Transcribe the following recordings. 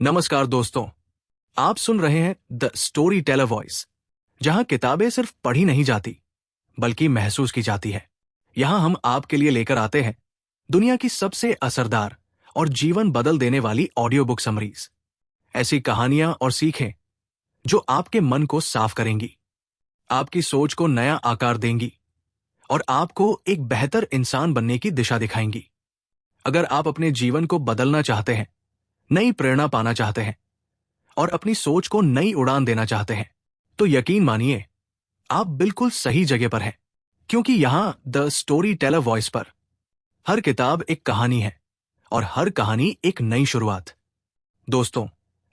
नमस्कार दोस्तों, आप सुन रहे हैं द स्टोरी टेलर वॉइस, जहां किताबें सिर्फ पढ़ी नहीं जाती बल्कि महसूस की जाती है। यहां हम आपके लिए लेकर आते हैं दुनिया की सबसे असरदार और जीवन बदल देने वाली ऑडियो बुक समरीज। ऐसी कहानियां और सीखें जो आपके मन को साफ करेंगी, आपकी सोच को नया आकार देंगी और आपको एक बेहतर इंसान बनने की दिशा दिखाएंगी। अगर आप अपने जीवन को बदलना चाहते हैं, नई प्रेरणा पाना चाहते हैं और अपनी सोच को नई उड़ान देना चाहते हैं, तो यकीन मानिए आप बिल्कुल सही जगह पर हैं। क्योंकि यहां द स्टोरी टेलर वॉइस पर हर किताब एक कहानी है और हर कहानी एक नई शुरुआत। दोस्तों,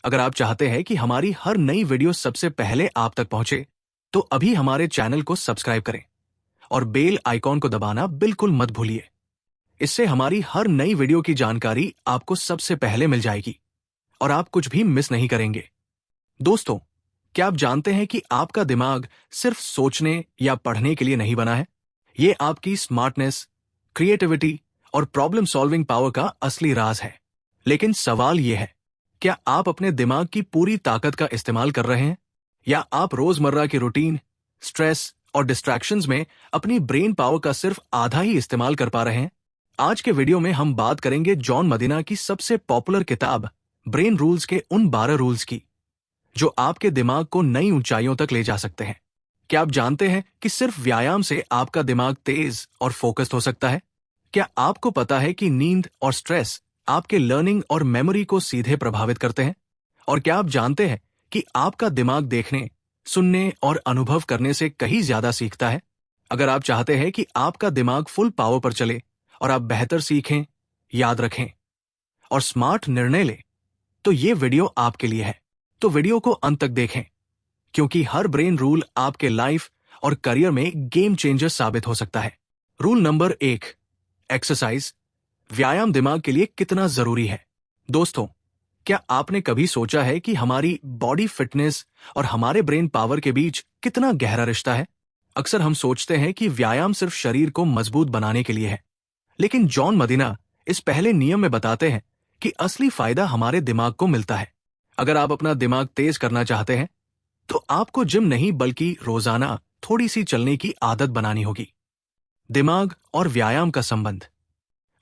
अगर आप चाहते हैं कि हमारी हर नई वीडियो सबसे पहले आप तक पहुंचे, तो अभी हमारे चैनल को सब्सक्राइब करें और बेल आइकॉन को दबाना बिल्कुल मत भूलिए। इससे हमारी हर नई वीडियो की जानकारी आपको सबसे पहले मिल जाएगी और आप कुछ भी मिस नहीं करेंगे। दोस्तों, क्या आप जानते हैं कि आपका दिमाग सिर्फ सोचने या पढ़ने के लिए नहीं बना है? ये आपकी स्मार्टनेस, क्रिएटिविटी और प्रॉब्लम सॉल्विंग पावर का असली राज है। लेकिन सवाल यह है, क्या आप अपने दिमाग की पूरी ताकत का इस्तेमाल कर रहे हैं, या आप रोजमर्रा की रूटीन, स्ट्रेस और डिस्ट्रैक्शंस में अपनी ब्रेन पावर का सिर्फ आधा ही इस्तेमाल कर पा रहे हैं? आज के वीडियो में हम बात करेंगे जॉन मदीना की सबसे पॉपुलर किताब ब्रेन रूल्स के उन 12 रूल्स की, जो आपके दिमाग को नई ऊंचाइयों तक ले जा सकते हैं। क्या आप जानते हैं कि सिर्फ व्यायाम से आपका दिमाग तेज और फोकस्ड हो सकता है? क्या आपको पता है कि नींद और स्ट्रेस आपके लर्निंग और मेमोरी को सीधे प्रभावित करते हैं? और क्या आप जानते हैं कि आपका दिमाग देखने, सुनने और अनुभव करने से कहीं ज्यादा सीखता है? अगर आप चाहते हैं कि आपका दिमाग फुल पावर पर चले और आप बेहतर सीखें, याद रखें और स्मार्ट निर्णय लें, तो ये वीडियो आपके लिए है। तो वीडियो को अंत तक देखें, क्योंकि हर ब्रेन रूल आपके लाइफ और करियर में गेम चेंजर साबित हो सकता है। Rule number 1, exercise. व्यायाम दिमाग के लिए कितना जरूरी है? दोस्तों, क्या आपने कभी सोचा है कि हमारी बॉडी फिटनेस और हमारे ब्रेन पावर के बीच कितना गहरा रिश्ता है? अक्सर हम सोचते हैं कि व्यायाम सिर्फ शरीर को मजबूत बनाने के लिए है, लेकिन जॉन मदीना इस पहले नियम में बताते हैं कि असली फायदा हमारे दिमाग को मिलता है। अगर आप अपना दिमाग तेज करना चाहते हैं, तो आपको जिम नहीं बल्कि रोजाना थोड़ी सी चलने की आदत बनानी होगी। दिमाग और व्यायाम का संबंध।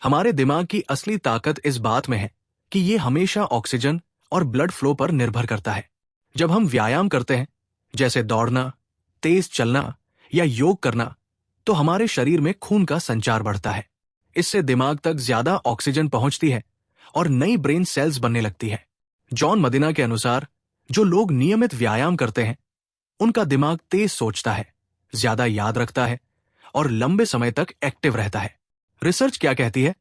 हमारे दिमाग की असली ताकत इस बात में है कि ये हमेशा ऑक्सीजन और ब्लड फ्लो पर निर्भर करता है। जब हम व्यायाम करते हैं, जैसे दौड़ना, तेज चलना या योग करना, तो हमारे शरीर में खून का संचार बढ़ता है। इससे दिमाग तक ज्यादा ऑक्सीजन पहुंचती है और नई ब्रेन सेल्स बनने लगती है। जॉन मदीना के अनुसार जो लोग नियमित व्यायाम करते हैं, उनका दिमाग तेज सोचता है, ज्यादा याद रखता है और लंबे समय तक एक्टिव रहता है। रिसर्च क्या कहती है?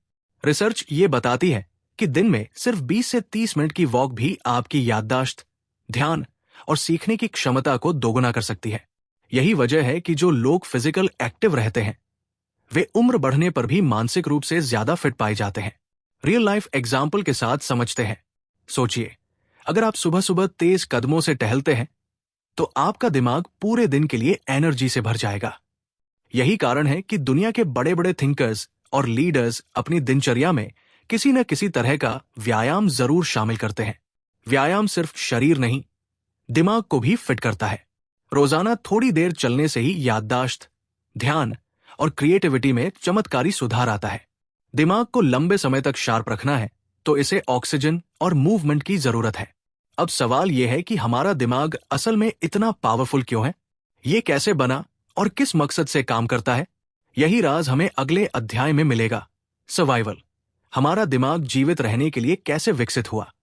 रिसर्च ये बताती है कि दिन में सिर्फ 20 से 30 मिनट की वॉक भी आपकी याददाश्त, ध्यान और सीखने की क्षमता को दोगुना कर सकती है। यही वजह है कि जो लोग फिजिकल एक्टिव रहते हैं, वे उम्र बढ़ने पर भी मानसिक रूप से ज्यादा फिट पाए जाते हैं। रियल लाइफ एग्जाम्पल के साथ समझते हैं। सोचिए, अगर आप सुबह सुबह तेज कदमों से टहलते हैं, तो आपका दिमाग पूरे दिन के लिए एनर्जी से भर जाएगा। यही कारण है कि दुनिया के बड़े बड़े थिंकर्स और लीडर्स अपनी दिनचर्या में किसी न किसी तरह का व्यायाम जरूर शामिल करते हैं। व्यायाम सिर्फ शरीर नहीं, दिमाग को भी फिट करता है। रोजाना थोड़ी देर चलने से ही याददाश्त, ध्यान और क्रिएटिविटी में चमत्कारी सुधार आता है। दिमाग को लंबे समय तक शार्प रखना है, तो इसे ऑक्सीजन और मूवमेंट की जरूरत है। अब सवाल यह है कि हमारा दिमाग असल में इतना पावरफुल क्यों है? ये कैसे बना और किस मकसद से काम करता है? यही राज हमें अगले अध्याय में मिलेगा। सर्वाइवल। हमारा दिमाग जीवित रहने के लिए कैसे विकसित हुआ?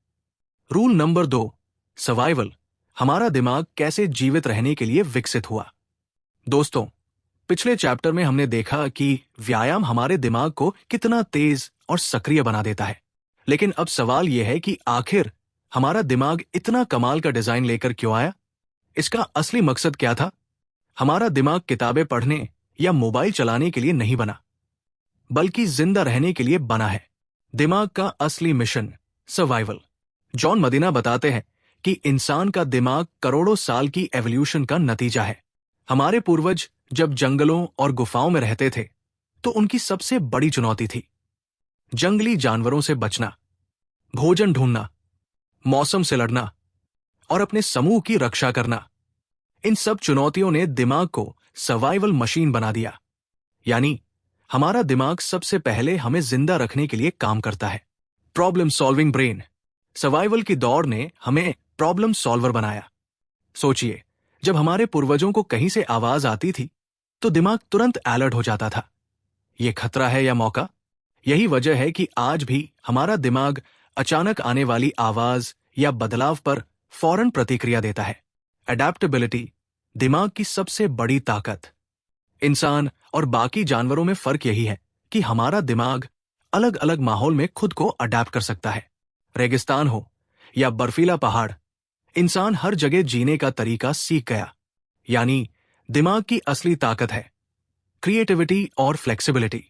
Rule number 2, survival. हमारा दिमाग कैसे जीवित रहने के लिए विकसित हुआ? दोस्तों, पिछले चैप्टर में हमने देखा कि व्यायाम हमारे दिमाग को कितना तेज और सक्रिय बना देता है। लेकिन अब सवाल यह है कि आखिर हमारा दिमाग इतना कमाल का डिजाइन लेकर क्यों आया? इसका असली मकसद क्या था? हमारा दिमाग किताबें पढ़ने या मोबाइल चलाने के लिए नहीं बना, बल्कि जिंदा रहने के लिए बना है। दिमाग का असली मिशन, सर्वाइवल। जॉन मदीना बताते हैं कि इंसान का दिमाग करोड़ों साल की एवोल्यूशन का नतीजा है। हमारे पूर्वज जब जंगलों और गुफाओं में रहते थे, तो उनकी सबसे बड़ी चुनौती थी जंगली जानवरों से बचना, भोजन ढूंढना, मौसम से लड़ना और अपने समूह की रक्षा करना, इन सब चुनौतियों ने दिमाग को सर्वाइवल मशीन बना दिया। यानी हमारा दिमाग सबसे पहले हमें जिंदा रखने के लिए काम करता है। Problem solving brain. सर्वाइवल की दौड़ ने हमें प्रॉब्लम सॉल्वर बनाया। सोचिए, जब हमारे पूर्वजों को कहीं से आवाज आती थी तो दिमाग तुरंत अलर्ट हो जाता था। ये खतरा है या मौका? यही वजह है कि आज भी हमारा दिमाग अचानक आने वाली आवाज या बदलाव पर फौरन प्रतिक्रिया देता है। अडेप्टेबिलिटी दिमाग की सबसे बड़ी ताकत। इंसान और बाकी जानवरों में फर्क यही है कि हमारा दिमाग अलग अलग माहौल में खुद को अडेप्ट कर सकता है। रेगिस्तान हो या बर्फीला पहाड़, इंसान हर जगह जीने का तरीका सीख गया। यानी दिमाग की असली ताकत है क्रिएटिविटी और फ्लेक्सिबिलिटी।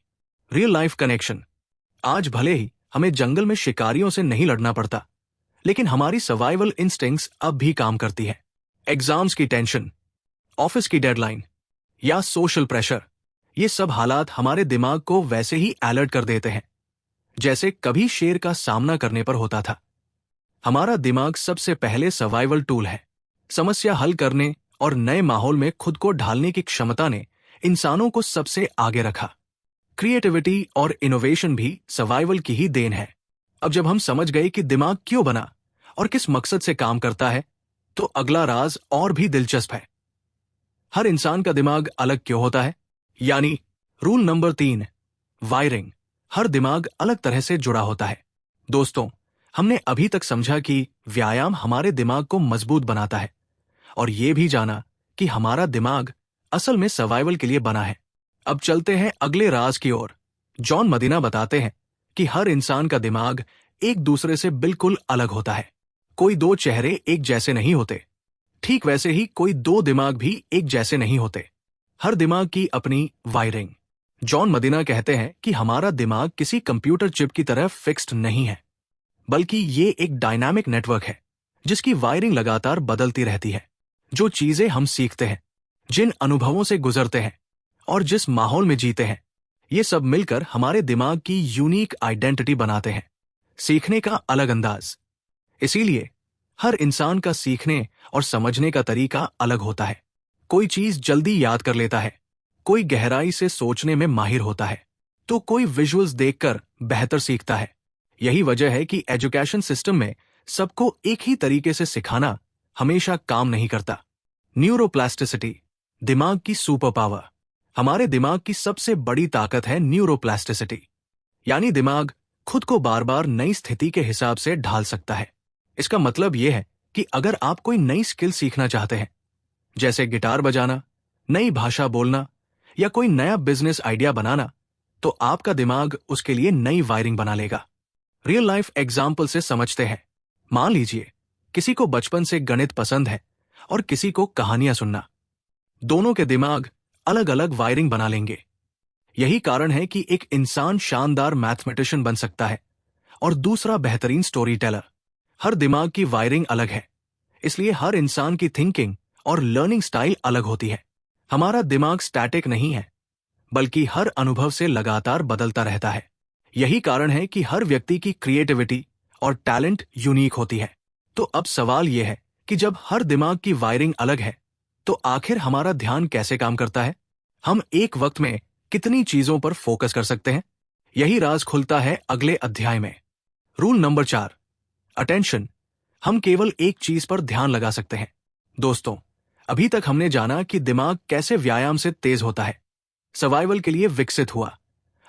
Real life connection. आज भले ही हमें जंगल में शिकारियों से नहीं लड़ना पड़ता, लेकिन हमारी सर्वाइवल इंस्टिंक्ट्स अब भी काम करती है। एग्जाम्स की टेंशन, ऑफिस की डेडलाइन या सोशल प्रेशर, ये सब हालात हमारे दिमाग को वैसे ही अलर्ट कर देते हैं जैसे कभी शेर का सामना करने पर होता था। हमारा दिमाग सबसे पहले सर्वाइवल टूल है। समस्या हल करने और नए माहौल में खुद को ढालने की क्षमता ने इंसानों को सबसे आगे रखा। क्रिएटिविटी और इनोवेशन भी सर्वाइवल की ही देन है। अब जब हम समझ गए कि दिमाग क्यों बना और किस मकसद से काम करता है, तो अगला राज और भी दिलचस्प है। हर इंसान का दिमाग अलग क्यों होता है? यानी रूल नंबर 3, वायरिंग। हर दिमाग अलग तरह से जुड़ा होता है। दोस्तों, हमने अभी तक समझा कि व्यायाम हमारे दिमाग को मजबूत बनाता है और ये भी जाना कि हमारा दिमाग असल में सर्वाइवल के लिए बना है। अब चलते हैं अगले राज की ओर। जॉन मदीना बताते हैं कि हर इंसान का दिमाग एक दूसरे से बिल्कुल अलग होता है। कोई दो चेहरे एक जैसे नहीं होते, ठीक वैसे ही कोई दो दिमाग भी एक जैसे नहीं होते। हर दिमाग की अपनी वायरिंग। जॉन मदीना कहते हैं कि हमारा दिमाग किसी कंप्यूटर चिप की तरह फिक्स्ड नहीं है, बल्कि ये एक डायनामिक नेटवर्क है जिसकी वायरिंग लगातार बदलती रहती है। जो चीजें हम सीखते हैं, जिन अनुभवों से गुजरते हैं और जिस माहौल में जीते हैं, ये सब मिलकर हमारे दिमाग की यूनिक आइडेंटिटी बनाते हैं। सीखने का अलग अंदाज। इसीलिए हर इंसान का सीखने और समझने का तरीका अलग होता है। कोई चीज जल्दी याद कर लेता है, कोई गहराई से सोचने में माहिर होता है, तो कोई विजुअल्स देखकर बेहतर सीखता है। यही वजह है कि एजुकेशन सिस्टम में सबको एक ही तरीके से सिखाना हमेशा काम नहीं करता। न्यूरोप्लास्टिसिटी दिमाग की सुपर पावर। हमारे दिमाग की सबसे बड़ी ताकत है न्यूरोप्लास्टिसिटी, यानी दिमाग खुद को बार बार नई स्थिति के हिसाब से ढाल सकता है। इसका मतलब यह है कि अगर आप कोई नई स्किल सीखना चाहते हैं, जैसे गिटार बजाना, नई भाषा बोलना या कोई नया बिजनेस आइडिया बनाना, तो आपका दिमाग उसके लिए नई वायरिंग बना लेगा। रियल लाइफ एग्जाम्पल से समझते हैं। मान लीजिए किसी को बचपन से गणित पसंद है और किसी को कहानियां सुनना। दोनों के दिमाग अलग अलग वायरिंग बना लेंगे। यही कारण है कि एक इंसान शानदार मैथमेटिशियन बन सकता है और दूसरा बेहतरीन स्टोरी टेलर। हर दिमाग की वायरिंग अलग है, इसलिए हर इंसान की थिंकिंग और लर्निंग स्टाइल अलग होती है। हमारा दिमाग स्टैटिक नहीं है, बल्कि हर अनुभव से लगातार बदलता रहता है। यही कारण है कि हर व्यक्ति की क्रिएटिविटी और टैलेंट यूनिक होती है। तो अब सवाल यह है कि जब हर दिमाग की वायरिंग अलग है, तो आखिर हमारा ध्यान कैसे काम करता है? हम एक वक्त में कितनी चीजों पर फोकस कर सकते हैं? यही राज खुलता है अगले अध्याय में। Rule number 4, attention. हम केवल एक चीज पर ध्यान लगा सकते हैं। दोस्तों, अभी तक हमने जाना कि दिमाग कैसे व्यायाम से तेज होता है, सर्वाइवल के लिए विकसित हुआ,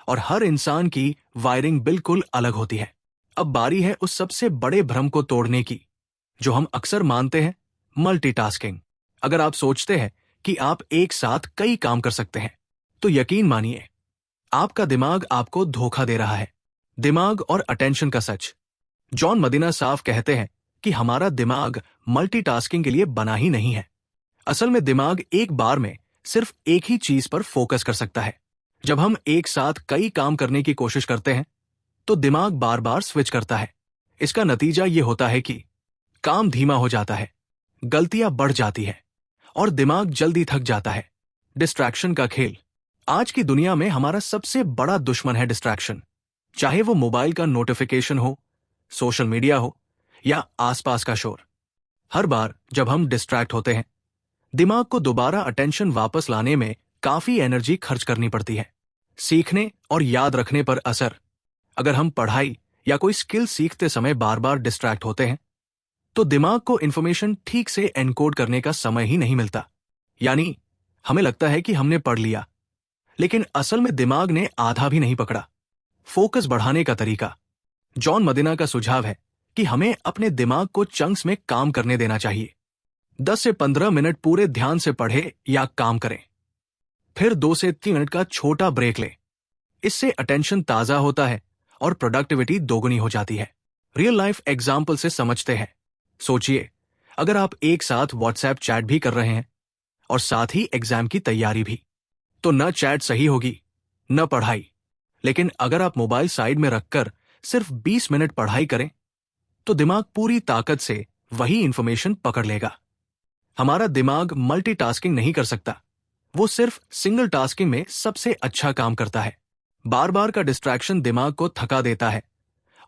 और हर इंसान की वायरिंग बिल्कुल अलग होती है। अब बारी है उस सबसे बड़े भ्रम को तोड़ने की जो हम अक्सर मानते हैं, मल्टीटास्किंग। अगर आप सोचते हैं कि आप एक साथ कई काम कर सकते हैं, तो यकीन मानिए आपका दिमाग आपको धोखा दे रहा है। दिमाग और अटेंशन का सच। जॉन मदीना साफ कहते हैं कि हमारा दिमाग मल्टीटास्किंग के लिए बना ही नहीं है। असल में दिमाग एक बार में सिर्फ एक ही चीज पर फोकस कर सकता है। जब हम एक साथ कई काम करने की कोशिश करते हैं, तो दिमाग बार बार स्विच करता है। इसका नतीजा ये होता है कि काम धीमा हो जाता है, गलतियां बढ़ जाती है और दिमाग जल्दी थक जाता है। डिस्ट्रैक्शन का खेल। आज की दुनिया में हमारा सबसे बड़ा दुश्मन है डिस्ट्रैक्शन। चाहे वो मोबाइल का नोटिफिकेशन हो, सोशल मीडिया हो या आसपास का शोर। हर बार जब हम डिस्ट्रैक्ट होते हैं, दिमाग को दोबारा अटेंशन वापस लाने में काफी एनर्जी खर्च करनी पड़ती है। सीखने और याद रखने पर असर। अगर हम पढ़ाई या कोई स्किल सीखते समय बार बार डिस्ट्रैक्ट होते हैं, तो दिमाग को इंफॉर्मेशन ठीक से एनकोड करने का समय ही नहीं मिलता। यानी हमें लगता है कि हमने पढ़ लिया, लेकिन असल में दिमाग ने आधा भी नहीं पकड़ा। फोकस बढ़ाने का तरीका। जॉन मदीना का सुझाव है कि हमें अपने दिमाग को चंक्स में काम करने देना चाहिए। 10 से 15 मिनट पूरे ध्यान से पढ़े या काम करें, फिर 2 से 3 मिनट का छोटा ब्रेक लें। इससे अटेंशन ताजा होता है और प्रोडक्टिविटी दोगुनी हो जाती है। रियल लाइफ एग्जाम्पल से समझते हैं। सोचिए, अगर आप एक साथ व्हाट्सएप चैट भी कर रहे हैं और साथ ही एग्जाम की तैयारी भी, तो न चैट सही होगी न पढ़ाई। लेकिन अगर आप मोबाइल साइड में रखकर सिर्फ 20 मिनट पढ़ाई करें, तो दिमाग पूरी ताकत से वही इंफॉर्मेशन पकड़ लेगा। हमारा दिमाग मल्टीटास्किंग नहीं कर सकता, वो सिर्फ सिंगल टास्किंग में सबसे अच्छा काम करता है। बार बार का डिस्ट्रैक्शन दिमाग को थका देता है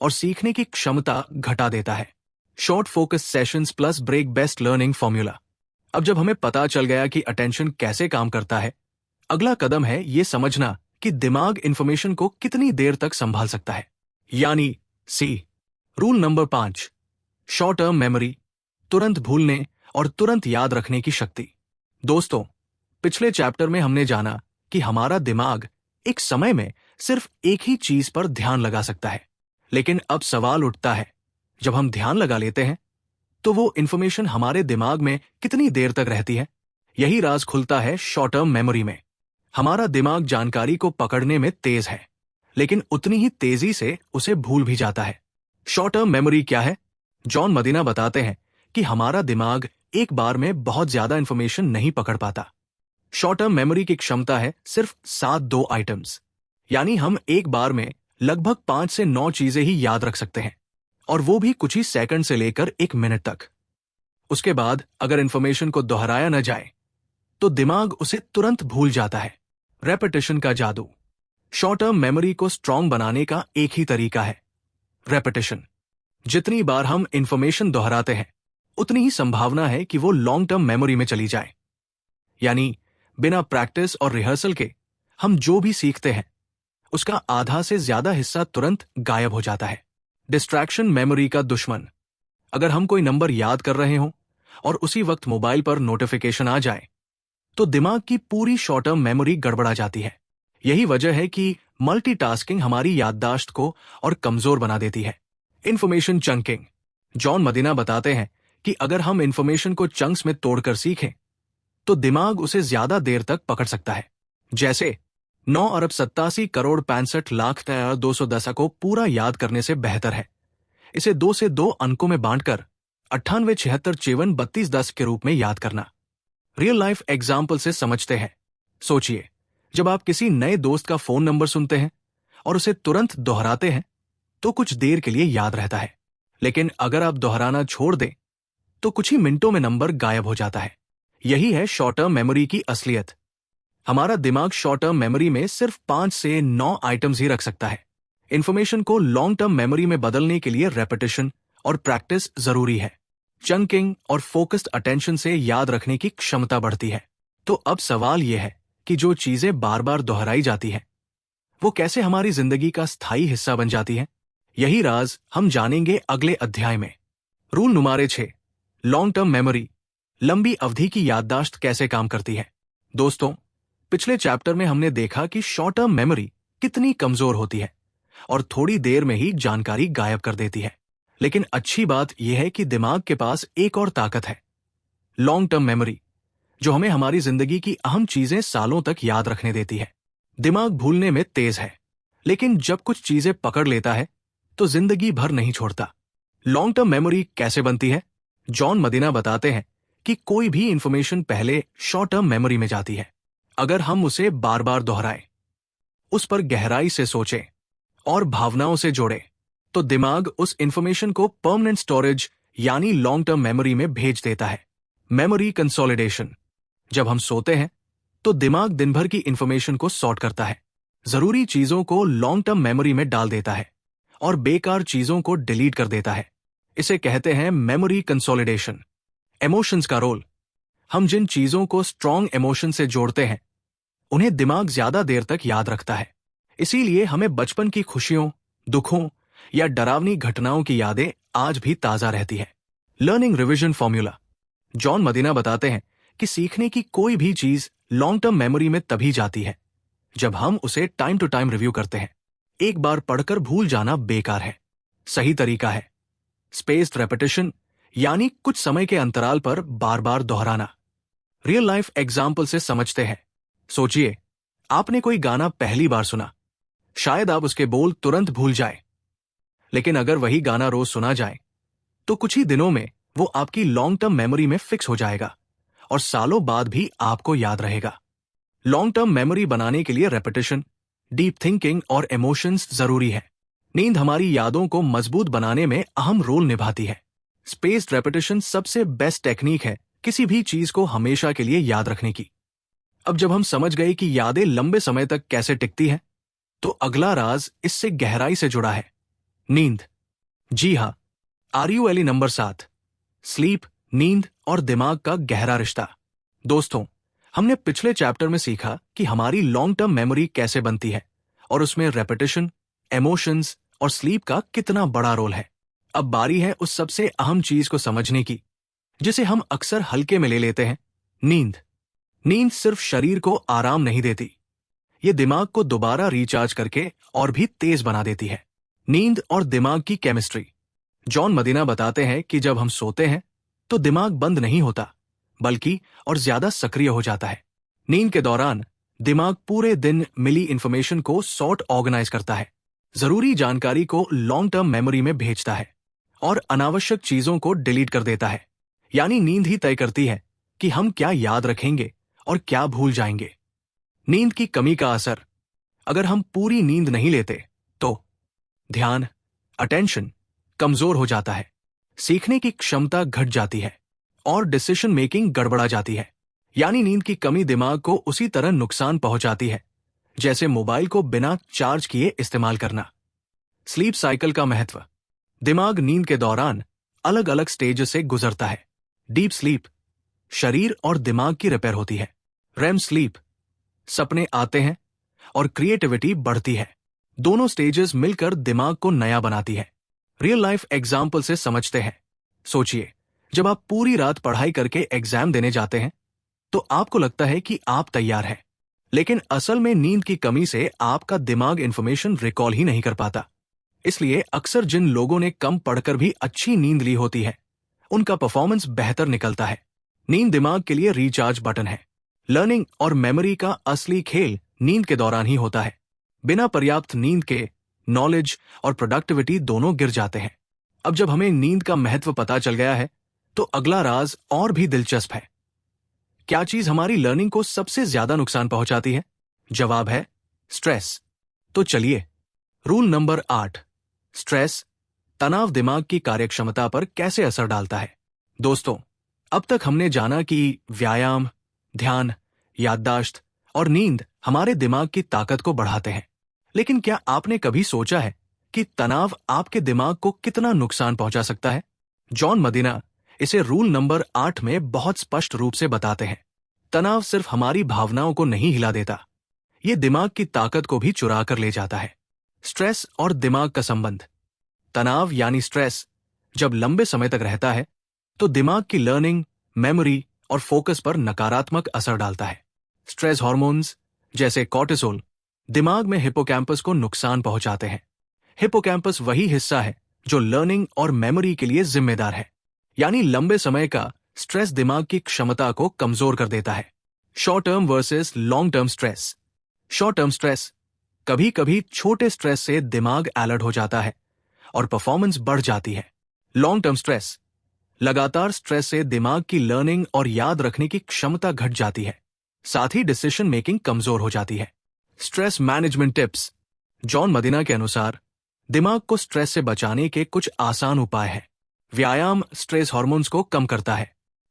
और सीखने की क्षमता घटा देता है। Short focus sessions plus break best learning formula. अब जब हमें पता चल गया कि अटेंशन कैसे काम करता है, अगला कदम है ये समझना कि दिमाग इंफॉर्मेशन को कितनी देर तक संभाल सकता है। यानी सी rule number 5, short term memory, तुरंत भूलने और तुरंत याद रखने की शक्ति। दोस्तों, पिछले चैप्टर में हमने जाना कि हमारा दिमाग एक समय में सिर्फ एक ही चीज पर ध्यान लगा सकता है। लेकिन अब सवाल उठता है, जब हम ध्यान लगा लेते हैं, तो वो इंफॉर्मेशन हमारे दिमाग में कितनी देर तक रहती है? यही राज खुलता है शॉर्ट टर्म मेमोरी में। हमारा दिमाग जानकारी को पकड़ने में तेज है, लेकिन उतनी ही तेजी से उसे भूल भी जाता है। शॉर्ट टर्म मेमोरी क्या है? जॉन मदीना बताते हैं कि हमारा दिमाग एक बार में बहुत ज्यादा इंफॉर्मेशन नहीं पकड़ पाता। शॉर्ट टर्म मेमोरी की क्षमता है सिर्फ 7 आइटम्स। यानी हम एक बार में लगभग 5 से 9 चीजें ही याद रख सकते हैं, और वो भी कुछ ही सेकंड से लेकर 1 मिनट तक। उसके बाद अगर इंफॉर्मेशन को दोहराया न जाए, तो दिमाग उसे तुरंत भूल जाता है। रेपिटेशन का जादू। शॉर्ट टर्म मेमोरी को स्ट्रांग बनाने का एक ही तरीका है, रेपिटेशन। जितनी बार हम इंफॉर्मेशन दोहराते हैं, उतनी ही संभावना है कि वो लॉन्ग टर्म मेमोरी में चली जाए। यानी बिना प्रैक्टिस और रिहर्सल के हम जो भी सीखते हैं, उसका आधा से ज्यादा हिस्सा तुरंत गायब हो जाता है। डिस्ट्रैक्शन मेमोरी का दुश्मन। अगर हम कोई नंबर याद कर रहे हों और उसी वक्त मोबाइल पर नोटिफिकेशन आ जाए, तो दिमाग की पूरी शॉर्ट टर्म मेमोरी गड़बड़ा जाती है। यही वजह है कि मल्टीटास्किंग हमारी याददाश्त को और कमजोर बना देती है। Information chunking. जॉन मदीना बताते हैं कि अगर हम इंफॉर्मेशन को चंक्स में तोड़कर सीखें, तो दिमाग उसे ज्यादा देर तक पकड़ सकता है। जैसे 9,87,65,65,210 को पूरा याद करने से बेहतर है इसे 2 से 2 अंकों में बांटकर 98 76 54 32 10 के रूप में याद करना। रियल लाइफ एग्जाम्पल से समझते हैं। सोचिए, जब आप किसी नए दोस्त का फोन नंबर सुनते हैं और उसे तुरंत दोहराते हैं, तो कुछ देर के लिए याद रहता है। लेकिन अगर आप दोहराना छोड़ दें, तो कुछ ही मिनटों में नंबर गायब हो जाता है। यही है शॉर्ट टर्म मेमोरी की असलियत। हमारा दिमाग शॉर्ट टर्म मेमोरी में सिर्फ 5 से 9 आइटम्स ही रख सकता है। इंफॉर्मेशन को लॉन्ग टर्म मेमोरी में बदलने के लिए रेपिटेशन और प्रैक्टिस जरूरी है। चंकिंग और फोकस्ड अटेंशन से याद रखने की क्षमता बढ़ती है। तो अब सवाल यह है कि जो चीजें बार बार दोहराई जाती हैं, वो कैसे हमारी जिंदगी का स्थायी हिस्सा बन जाती हैं? यही राज हम जानेंगे अगले अध्याय में। रूल नुमारे 6, लॉन्ग टर्म मेमोरी, लंबी अवधि की याददाश्त कैसे काम करती है। दोस्तों, पिछले चैप्टर में हमने देखा कि शॉर्ट टर्म मेमोरी कितनी कमजोर होती है और थोड़ी देर में ही जानकारी गायब कर देती है। लेकिन अच्छी बात यह है कि दिमाग के पास एक और ताकत है, लॉन्ग टर्म मेमोरी, जो हमें हमारी जिंदगी की अहम चीजें सालों तक याद रखने देती है। दिमाग भूलने में तेज है, लेकिन जब कुछ चीजें पकड़ लेता है, तो जिंदगी भर नहीं छोड़ता। लॉन्ग टर्म मेमोरी कैसे बनती है? जॉन मदीना बताते हैं कि कोई भी इंफॉर्मेशन पहले शॉर्ट टर्म मेमोरी में जाती है। अगर हम उसे बार बार दोहराएं, उस पर गहराई से सोचें और भावनाओं से जोड़ें, तो दिमाग उस इंफॉर्मेशन को परमानेंट स्टोरेज यानी लॉन्ग टर्म मेमोरी में भेज देता है। Memory consolidation. जब हम सोते हैं, तो दिमाग दिन भर की इंफॉर्मेशन को सॉर्ट करता है, जरूरी चीजों को लॉन्ग टर्म मेमोरी में डाल देता है और बेकार चीजों को डिलीट कर देता है। इसे कहते हैं मेमोरी कंसोलिडेशन। इमोशंस का रोल। हम जिन चीजों को स्ट्रॉन्ग इमोशन से जोड़ते हैं उन्हें दिमाग ज्यादा देर तक याद रखता है। इसीलिए हमें बचपन की खुशियों, दुखों या डरावनी घटनाओं की यादें आज भी ताजा रहती है। Learning revision formula. John Medina बताते हैं कि सीखने की कोई भी चीज लॉन्ग टर्म मेमोरी में तभी जाती है जब हम उसे टाइम टू टाइम रिव्यू करते हैं। एक बार पढ़कर भूल जाना बेकार है। सही तरीका है स्पेस्ड रेपिटेशन, यानी कुछ समय के अंतराल पर बार बार दोहराना। रियल लाइफ एग्जाम्पल से समझते हैं। सोचिए, आपने कोई गाना पहली बार सुना, शायद आप उसके बोल तुरंत भूल जाए, लेकिन अगर वही गाना रोज सुना जाए तो कुछ ही दिनों में वो आपकी लॉन्ग टर्म मेमोरी में फिक्स हो जाएगा और सालों बाद भी आपको याद रहेगा। लॉन्ग टर्म मेमोरी बनाने के लिए रेपिटेशन, डीप थिंकिंग और इमोशंस जरूरी है। नींद हमारी यादों को मजबूत बनाने में अहम रोल निभाती है। स्पेस्ड रेपिटेशन सबसे बेस्ट टेक्निक है किसी भी चीज को हमेशा के लिए याद रखने की। अब जब हम समझ गए कि यादें लंबे समय तक कैसे टिकती हैं, तो अगला राज इससे गहराई से जुड़ा है, नींद। जी हां, RULE नंबर 7, स्लीप, नींद और दिमाग का गहरा रिश्ता। दोस्तों, हमने पिछले चैप्टर में सीखा कि हमारी लॉन्ग टर्म मेमोरी कैसे बनती है और उसमें रेपिटेशन, इमोशंस और स्लीप का कितना बड़ा रोल है। अब बारी है उस सबसे अहम चीज को समझने की जिसे हम अक्सर हल्के में ले लेते हैं, नींद। नींद सिर्फ शरीर को आराम नहीं देती, ये दिमाग को दोबारा रिचार्ज करके और भी तेज बना देती है। नींद और दिमाग की केमिस्ट्री। जॉन मदीना बताते हैं कि जब हम सोते हैं तो दिमाग बंद नहीं होता, बल्कि और ज्यादा सक्रिय हो जाता है। नींद के दौरान दिमाग पूरे दिन मिली इंफॉर्मेशन को सॉर्ट ऑर्गेनाइज करता है, जरूरी जानकारी को लॉन्ग टर्म मेमोरी में भेजता है और अनावश्यक चीजों को डिलीट कर देता है। यानी नींद ही तय करती है कि हम क्या याद रखेंगे और क्या भूल जाएंगे। नींद की कमी का असर। अगर हम पूरी नींद नहीं लेते तो ध्यान, अटेंशन कमजोर हो जाता है, सीखने की क्षमता घट जाती है और डिसीजन मेकिंग गड़बड़ा जाती है। यानी नींद की कमी दिमाग को उसी तरह नुकसान पहुंचाती है जैसे मोबाइल को बिना चार्ज किए इस्तेमाल करना। स्लीप साइकिल का महत्व। दिमाग नींद के दौरान अलग अलग स्टेज से गुजरता है। डीप स्लीप, शरीर और दिमाग की रिपेयर होती है। रेम स्लीप, सपने आते हैं और क्रिएटिविटी बढ़ती है। दोनों स्टेजेस मिलकर दिमाग को नया बनाती है। रियल लाइफ एग्जाम्पल से समझते हैं। सोचिए, जब आप पूरी रात पढ़ाई करके एग्जाम देने जाते हैं तो आपको लगता है कि आप तैयार हैं, लेकिन असल में नींद की कमी से आपका दिमाग इंफॉर्मेशन रिकॉल ही नहीं कर पाता। इसलिए अक्सर जिन लोगों ने कम पढ़कर भी अच्छी नींद ली होती है उनका परफॉर्मेंस बेहतर निकलता है। नींद दिमाग के लिए रिचार्ज बटन है। लर्निंग और मेमोरी का असली खेल नींद के दौरान ही होता है। बिना पर्याप्त नींद के नॉलेज और प्रोडक्टिविटी दोनों गिर जाते हैं। अब जब हमें नींद का महत्व पता चल गया है तो अगला राज और भी दिलचस्प है। क्या चीज हमारी लर्निंग को सबसे ज्यादा नुकसान पहुंचाती है? जवाब है स्ट्रेस। तो चलिए, रूल नंबर 8, स्ट्रेस, तनाव दिमाग की कार्यक्षमता पर कैसे असर डालता है। दोस्तों, अब तक हमने जाना कि व्यायाम, ध्यान, याददाश्त और नींद हमारे दिमाग की ताकत को बढ़ाते हैं, लेकिन क्या आपने कभी सोचा है कि तनाव आपके दिमाग को कितना नुकसान पहुंचा सकता है? जॉन मदीना इसे रूल नंबर 8 में बहुत स्पष्ट रूप से बताते हैं। तनाव सिर्फ हमारी भावनाओं को नहीं हिला देता, ये दिमाग की ताकत को भी चुरा कर ले जाता है। स्ट्रेस और दिमाग का संबंध। तनाव यानी स्ट्रेस जब लंबे समय तक रहता है तो दिमाग की लर्निंग, मेमोरी और फोकस पर नकारात्मक असर डालता है। स्ट्रेस हार्मोन्स जैसे कॉर्टिसोल दिमाग में हिप्पोकैम्पस को नुकसान पहुंचाते हैं। हिप्पोकैम्पस वही हिस्सा है जो लर्निंग और मेमोरी के लिए जिम्मेदार है। यानी लंबे समय का स्ट्रेस दिमाग की क्षमता को कमजोर कर देता है। Short term versus long term stress. Short term stress, कभी कभी छोटे स्ट्रेस से दिमाग अलर्ट हो जाता है और परफॉर्मेंस बढ़ जाती है। लॉन्ग टर्म स्ट्रेस, लगातार स्ट्रेस से दिमाग की लर्निंग और याद रखने की क्षमता घट जाती है, साथ ही डिसीजन मेकिंग कमजोर हो जाती है। Stress management tips. John Medina के अनुसार दिमाग को स्ट्रेस से बचाने के कुछ आसान उपाय हैं। व्यायाम स्ट्रेस हार्मोन्स को कम करता है।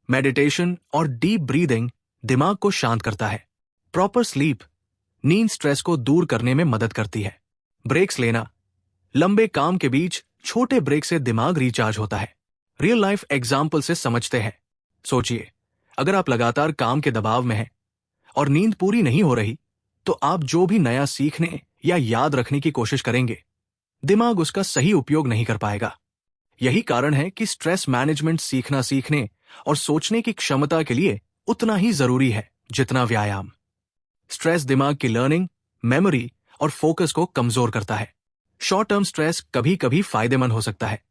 मेडिटेशन और डीप ब्रीदिंग दिमाग को शांत करता है। प्रॉपर स्लीप, नींद स्ट्रेस को दूर करने में मदद करती है। ब्रेक्स लेना, लंबे काम के बीच छोटे ब्रेक से दिमाग रिचार्ज होता है। रियल लाइफ एग्जाम्पल से समझते हैं। सोचिए, अगर आप लगातार काम के दबाव में हैं और नींद पूरी नहीं हो रही, तो आप जो भी नया सीखने या याद रखने की कोशिश करेंगे, दिमाग उसका सही उपयोग नहीं कर पाएगा। यही कारण है कि स्ट्रेस मैनेजमेंट सीखने और सोचने की क्षमता के लिए उतना ही जरूरी है जितना व्यायाम। स्ट्रेस दिमाग की लर्निंग, मेमोरी और फोकस को कमजोर करता है। शॉर्ट टर्म स्ट्रेस कभी कभी फायदेमंद हो सकता है,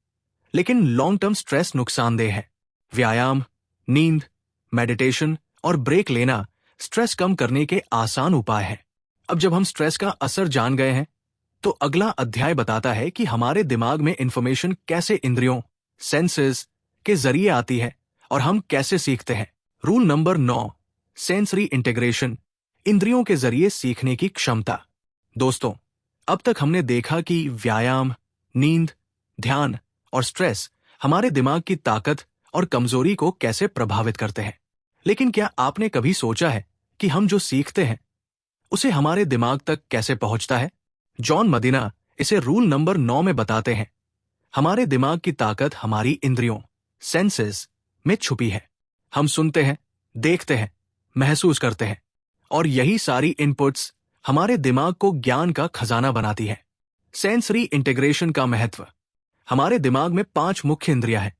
लेकिन लॉन्ग टर्म स्ट्रेस नुकसानदेह है। व्यायाम, नींद, मेडिटेशन और ब्रेक लेना स्ट्रेस कम करने के आसान उपाय हैं। अब जब हम स्ट्रेस का असर जान गए हैं, तो अगला अध्याय बताता है कि हमारे दिमाग में इंफॉर्मेशन कैसे इंद्रियों, सेंसेस के जरिए आती है और हम कैसे सीखते हैं। रूल नंबर 9, सेंसरी इंटीग्रेशन, इंद्रियों के जरिए सीखने की क्षमता। दोस्तों, अब तक हमने देखा कि व्यायाम, नींद, ध्यान और स्ट्रेस हमारे दिमाग की ताकत और कमजोरी को कैसे प्रभावित करते हैं। लेकिन क्या आपने कभी सोचा है कि हम जो सीखते हैं उसे हमारे दिमाग तक कैसे पहुंचता है? जॉन मदीना इसे रूल नंबर 9 में बताते हैं। हमारे दिमाग की ताकत हमारी इंद्रियों, सेंसेस में छुपी है। हम सुनते हैं, देखते हैं, महसूस करते हैं, और यही सारी इनपुट्स हमारे दिमाग को ज्ञान का खजाना बनाती है। सेंसरी इंटीग्रेशन का महत्व। हमारे दिमाग में 5 मुख्य इंद्रियां हैं: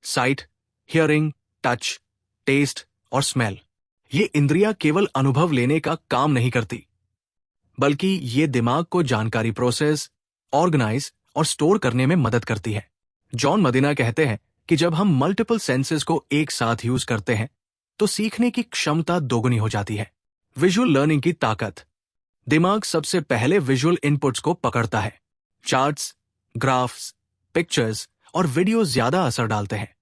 साइट, हियरिंग, टच, टेस्ट और स्मेल। ये इंद्रियां केवल अनुभव लेने का काम नहीं करती, बल्कि ये दिमाग को जानकारी प्रोसेस, ऑर्गेनाइज और स्टोर करने में मदद करती है। जॉन मदीना कहते हैं कि जब हम मल्टीपल सेंसेस को एक साथ यूज करते हैं, तो सीखने की क्षमता दोगुनी हो जाती है। विजुअल लर्निंग की ताकत। दिमाग सबसे पहले विजुअल इनपुट्स को पकड़ता है। चार्ट्स, ग्राफ्स, पिक्चर्स और वीडियो ज्यादा असर डालते हैं।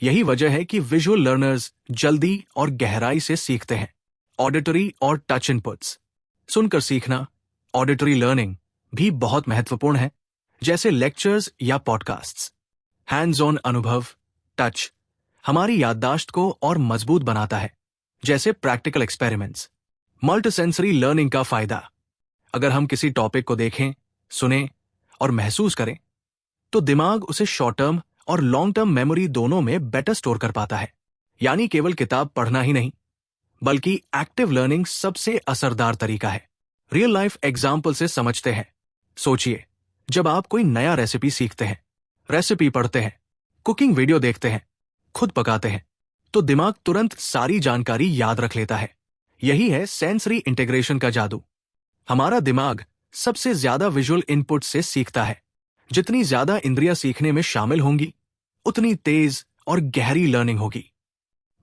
यही वजह है कि विजुअल लर्नर्स जल्दी और गहराई से सीखते हैं। ऑडिटरी और टच इनपुट्स। सुनकर सीखना, ऑडिटरी लर्निंग भी बहुत महत्वपूर्ण है, जैसे लेक्चर्स या पॉडकास्ट्स। हैंड्स ऑन अनुभव, टच, हमारी याददाश्त को और मजबूत बनाता है, जैसे प्रैक्टिकल एक्सपेरिमेंट्स। मल्टीसेंसरी लर्निंग का फायदा। अगर हम किसी टॉपिक को देखें, सुने और महसूस करें, तो दिमाग उसे शॉर्ट टर्म और लॉन्ग टर्म मेमोरी दोनों में बेटर स्टोर कर पाता है। यानी केवल किताब पढ़ना ही नहीं, बल्कि एक्टिव लर्निंग सबसे असरदार तरीका है। रियल लाइफ एग्जाम्पल से समझते हैं। सोचिए, जब आप कोई नया रेसिपी सीखते हैं, रेसिपी पढ़ते हैं, कुकिंग वीडियो देखते हैं, खुद पकाते हैं, तो दिमाग तुरंत सारी जानकारी याद रख लेता है। यही है सेंसरी इंटीग्रेशन का जादू। हमारा दिमाग सबसे ज्यादा विजुअल इनपुट से सीखता है। जितनी ज्यादा इंद्रियां सीखने में शामिल होंगी, उतनी तेज और गहरी लर्निंग होगी।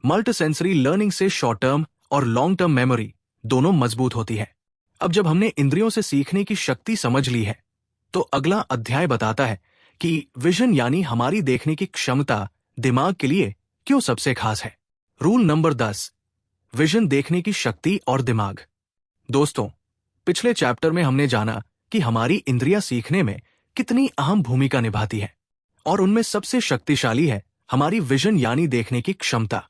मल्टीसेंसरी लर्निंग से शॉर्ट टर्म और लॉन्ग टर्म मेमोरी दोनों मजबूत होती है। अब जब हमने इंद्रियों से सीखने की शक्ति समझ ली है, तो अगला अध्याय बताता है कि विजन यानी हमारी देखने की क्षमता दिमाग के लिए क्यों सबसे खास है। रूल नंबर 10, विजन देखने की शक्ति और दिमाग। दोस्तों, पिछले चैप्टर में हमने जाना कि हमारी इंद्रियां सीखने में कितनी अहम भूमिका निभाती है, और उनमें सबसे शक्तिशाली है हमारी विजन यानी देखने की क्षमता।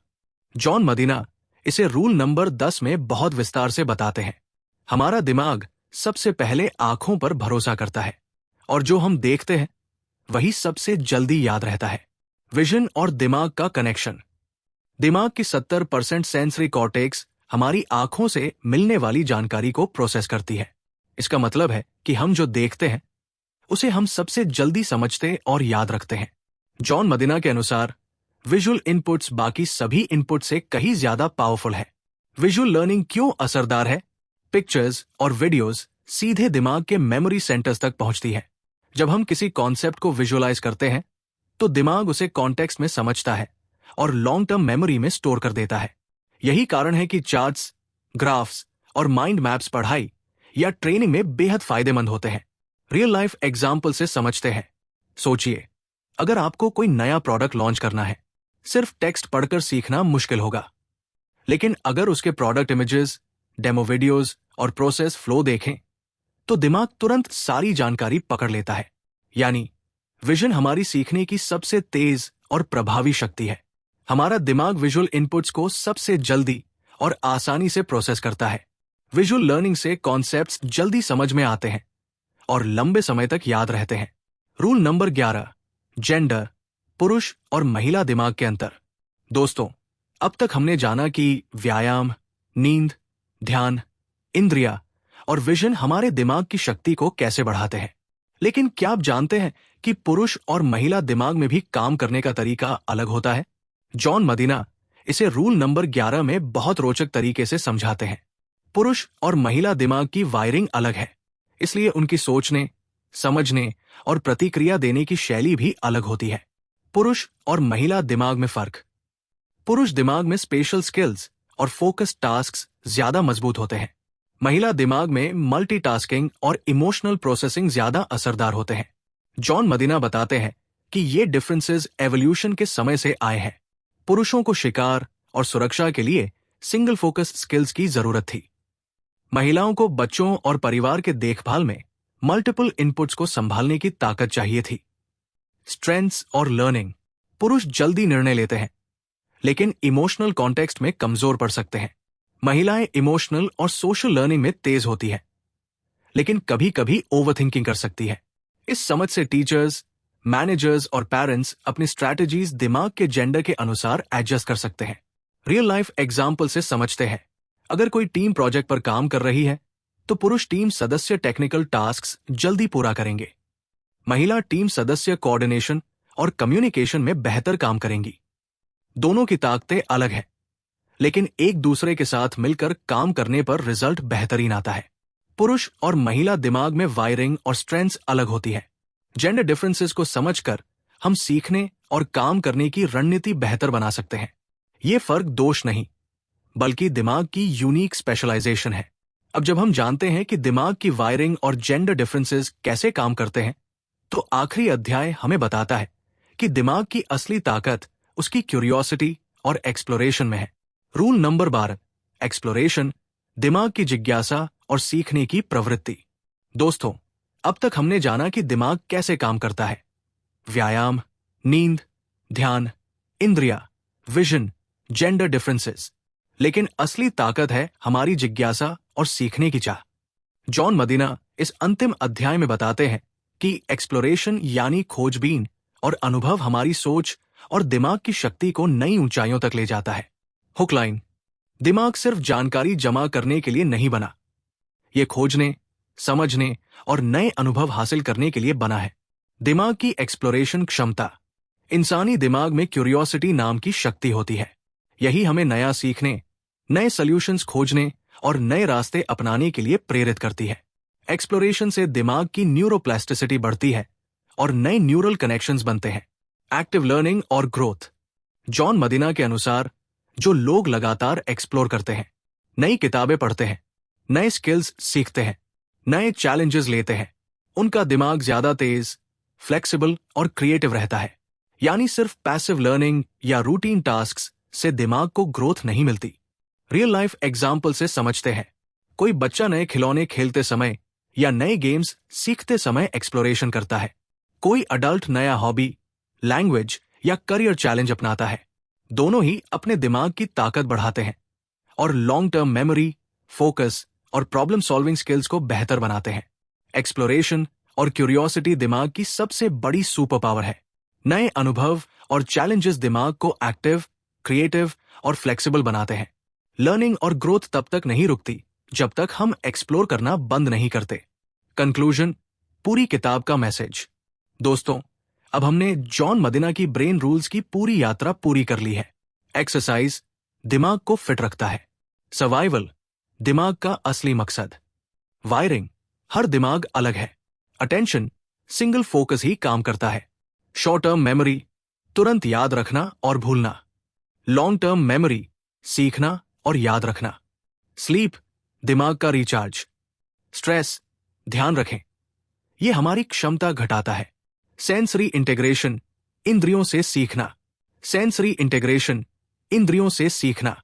जॉन मदीना इसे रूल नंबर 10 में बहुत विस्तार से बताते हैं। हमारा दिमाग सबसे पहले आंखों पर भरोसा करता है, और जो हम देखते हैं वही सबसे जल्दी याद रहता है। विजन और दिमाग का कनेक्शन। दिमाग की 70% सेंसरी कॉर्टेक्स हमारी आंखों से मिलने वाली जानकारी को प्रोसेस करती है। इसका मतलब है कि हम जो देखते हैं उसे हम सबसे जल्दी समझते और याद रखते हैं। जॉन मदीना के अनुसार विजुअल इनपुट्स बाकी सभी इनपुट से कहीं ज्यादा पावरफुल है। विजुअल लर्निंग क्यों असरदार है? पिक्चर्स और वीडियोस सीधे दिमाग के मेमोरी सेंटर्स तक पहुंचती है। जब हम किसी कॉन्सेप्ट को विजुअलाइज करते हैं, तो दिमाग उसे कॉन्टेक्स्ट में समझता है और लॉन्ग टर्म मेमोरी में स्टोर कर देता है। यही कारण है कि चार्ट्स, ग्राफ्स और माइंड मैप्स पढ़ाई या ट्रेनिंग में बेहद फायदेमंद होते हैं। रियल लाइफ एग्जाम्पल से समझते हैं। सोचिए, अगर आपको कोई नया प्रोडक्ट लॉन्च करना है, सिर्फ टेक्स्ट पढ़कर सीखना मुश्किल होगा। लेकिन अगर उसके प्रोडक्ट इमेजेस, डेमो वीडियोस और प्रोसेस फ्लो देखें, तो दिमाग तुरंत सारी जानकारी पकड़ लेता है। यानी विजन हमारी सीखने की सबसे तेज और प्रभावी शक्ति है। हमारा दिमाग विजुअल इनपुट्स को सबसे जल्दी और आसानी से प्रोसेस करता है। विजुअल लर्निंग से कॉन्सेप्ट्स जल्दी समझ में आते हैं और लंबे समय तक याद रहते हैं। रूल नंबर 11, जेंडर, पुरुष और महिला दिमाग के अंतर। दोस्तों, अब तक हमने जाना कि व्यायाम, नींद, ध्यान, इंद्रिया और विजन हमारे दिमाग की शक्ति को कैसे बढ़ाते हैं। लेकिन क्या आप जानते हैं कि पुरुष और महिला दिमाग में भी काम करने का तरीका अलग होता है? जॉन मदीना इसे रूल नंबर 11 में बहुत रोचक तरीके से समझाते हैं। पुरुष और महिला दिमाग की वायरिंग अलग है, इसलिए उनकी सोचने, समझने और प्रतिक्रिया देने की शैली भी अलग होती है। पुरुष और महिला दिमाग में फर्क। पुरुष दिमाग में स्पेशल स्किल्स और फोकस टास्क्स ज्यादा मजबूत होते हैं। महिला दिमाग में मल्टीटास्किंग और इमोशनल प्रोसेसिंग ज्यादा असरदार होते हैं। जॉन मदीना बताते हैं कि ये डिफरेंसेस एवोल्यूशन के समय से आए हैं। पुरुषों को शिकार और सुरक्षा के लिए सिंगल फोकस स्किल्स की जरूरत थी। महिलाओं को बच्चों और परिवार के देखभाल में मल्टीपल इनपुट्स को संभालने की ताकत चाहिए थी। स्ट्रेंथ्स और लर्निंग। पुरुष जल्दी निर्णय लेते हैं, लेकिन इमोशनल कॉन्टेक्स्ट में कमजोर पड़ सकते हैं। महिलाएं इमोशनल और सोशल लर्निंग में तेज होती है, लेकिन कभी कभी ओवरथिंकिंग कर सकती है। इस समझ से टीचर्स, मैनेजर्स और पेरेंट्स अपनी स्ट्रैटेजीज दिमाग के जेंडर के अनुसार एडजस्ट कर सकते हैं। रियल लाइफ एग्जाम्पल से समझते हैं। अगर कोई टीम प्रोजेक्ट पर काम कर रही है, तो पुरुष टीम सदस्य टेक्निकल टास्क्स जल्दी पूरा करेंगे। महिला टीम सदस्य कोऑर्डिनेशन और कम्युनिकेशन में बेहतर काम करेंगी। दोनों की ताकतें अलग हैं, लेकिन एक दूसरे के साथ मिलकर काम करने पर रिजल्ट बेहतरीन आता है। पुरुष और महिला दिमाग में वायरिंग और स्ट्रेंथ्स अलग होती है। जेंडर डिफरेंसेस को समझकर हम सीखने और काम करने की रणनीति बेहतर बना सकते हैं। ये फर्क दोष नहीं, बल्कि दिमाग की यूनिक स्पेशलाइजेशन है। अब जब हम जानते हैं कि दिमाग की वायरिंग और जेंडर डिफरेंसेस कैसे काम करते हैं, तो आखिरी अध्याय हमें बताता है कि दिमाग की असली ताकत उसकी क्यूरियोसिटी और एक्सप्लोरेशन में है। रूल नंबर 12, एक्सप्लोरेशन, दिमाग की जिज्ञासा और सीखने की प्रवृत्ति। दोस्तों, अब तक हमने जाना कि दिमाग कैसे काम करता है। व्यायाम, नींद, ध्यान, इंद्रिया, विजन, जेंडर डिफरेंसेस। लेकिन असली ताकत है हमारी जिज्ञासा और सीखने की चाह। जॉन मदीना इस अंतिम अध्याय में बताते हैं कि एक्सप्लोरेशन यानी खोजबीन और अनुभव हमारी सोच और दिमाग की शक्ति को नई ऊंचाइयों तक ले जाता है। हुकलाइन, दिमाग सिर्फ जानकारी जमा करने के लिए नहीं बना, ये खोजने, समझने और नए अनुभव हासिल करने के लिए बना है। दिमाग की एक्सप्लोरेशन क्षमता। इंसानी दिमाग में क्यूरियोसिटी नाम की शक्ति होती है। यही हमें नया सीखने, नए सॉल्यूशंस खोजने और नए रास्ते अपनाने के लिए प्रेरित करती है। एक्सप्लोरेशन से दिमाग की न्यूरोप्लास्टिसिटी बढ़ती है और नए न्यूरल कनेक्शंस बनते हैं। एक्टिव लर्निंग और ग्रोथ। जॉन मदीना के अनुसार जो लोग लगातार एक्सप्लोर करते हैं, नई किताबें पढ़ते हैं, नए स्किल्स सीखते हैं, नए चैलेंजेस लेते हैं, उनका दिमाग ज्यादा तेज, फ्लेक्सिबल और क्रिएटिव रहता है। यानी सिर्फ पैसिव लर्निंग या रूटीन टास्क्स से दिमाग को ग्रोथ नहीं मिलती। रियल लाइफ एग्जाम्पल से समझते हैं। कोई बच्चा नए खिलौने खेलते समय या नए गेम्स सीखते समय एक्सप्लोरेशन करता है। कोई अडल्ट नया हॉबी, लैंग्वेज या करियर चैलेंज अपनाता है। दोनों ही अपने दिमाग की ताकत बढ़ाते हैं और लॉन्ग टर्म मेमोरी, फोकस और प्रॉब्लम सॉल्विंग स्किल्स को बेहतर बनाते हैं। एक्सप्लोरेशन और क्यूरियोसिटी दिमाग की सबसे बड़ी सुपर पावर है। नए अनुभव और चैलेंजेस दिमाग को एक्टिव, क्रिएटिव और फ्लेक्सिबल बनाते हैं। लर्निंग और ग्रोथ तब तक नहीं रुकती जब तक हम एक्सप्लोर करना बंद नहीं करते। कंक्लूजन, पूरी किताब का मैसेज। दोस्तों, अब हमने जॉन मदीना की ब्रेन रूल्स की पूरी यात्रा पूरी कर ली है। एक्सरसाइज दिमाग को फिट रखता है। सर्वाइवल दिमाग का असली मकसद। वायरिंग हर दिमाग अलग है। अटेंशन सिंगल फोकस ही काम करता है। शॉर्ट टर्म मेमोरी तुरंत याद रखना और भूलना। लॉन्ग टर्म मेमोरी सीखना और याद रखना। स्लीप दिमाग का रिचार्ज। स्ट्रेस ध्यान रखें, यह हमारी क्षमता घटाता है। सेंसरी इंटीग्रेशन इंद्रियों से सीखना। सेंसरी इंटीग्रेशन इंद्रियों से सीखना।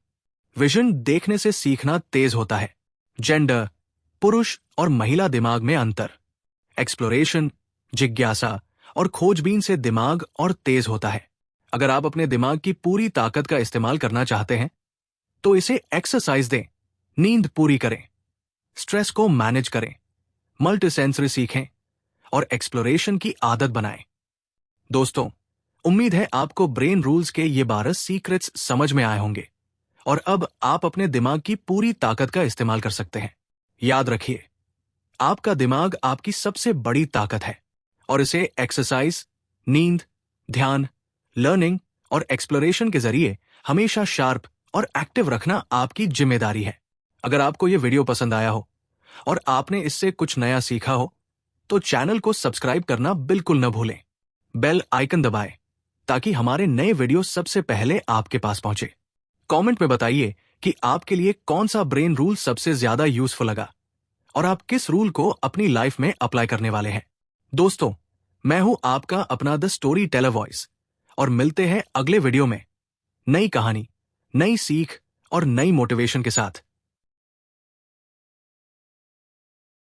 विजन देखने से सीखना तेज होता है। जेंडर पुरुष और महिला दिमाग में अंतर। एक्सप्लोरेशन जिज्ञासा और खोजबीन से दिमाग और तेज होता है। अगर आप अपने दिमाग की पूरी ताकत का इस्तेमाल करना चाहते हैं, तो इसे एक्सरसाइज दें, नींद पूरी करें, स्ट्रेस को मैनेज करें, मल्टी सेंसरी सीखें और एक्सप्लोरेशन की आदत बनाएं। दोस्तों, उम्मीद है आपको ब्रेन रूल्स के ये 12 सीक्रेट्स समझ में आए होंगे और अब आप अपने दिमाग की पूरी ताकत का इस्तेमाल कर सकते हैं। याद रखिए, आपका दिमाग आपकी सबसे बड़ी ताकत है और इसे एक्सरसाइज, नींद, ध्यान, लर्निंग और एक्सप्लोरेशन के जरिए हमेशा शार्प और एक्टिव रखना आपकी जिम्मेदारी है। अगर आपको यह वीडियो पसंद आया हो और आपने इससे कुछ नया सीखा हो तो चैनल को सब्सक्राइब करना बिल्कुल न भूलें। बेल आइकन दबाएं ताकि हमारे नए वीडियो सबसे पहले आपके पास पहुंचे। कमेंट में बताइए कि आपके लिए कौन सा ब्रेन रूल सबसे ज्यादा यूजफुल लगा और आप किस रूल को अपनी लाइफ में अप्लाई करने वाले हैं। दोस्तों, मैं हूं आपका अपना द स्टोरी टेलर वॉइस और मिलते हैं अगले वीडियो में नई कहानी, नई सीख और नई मोटिवेशन के साथ।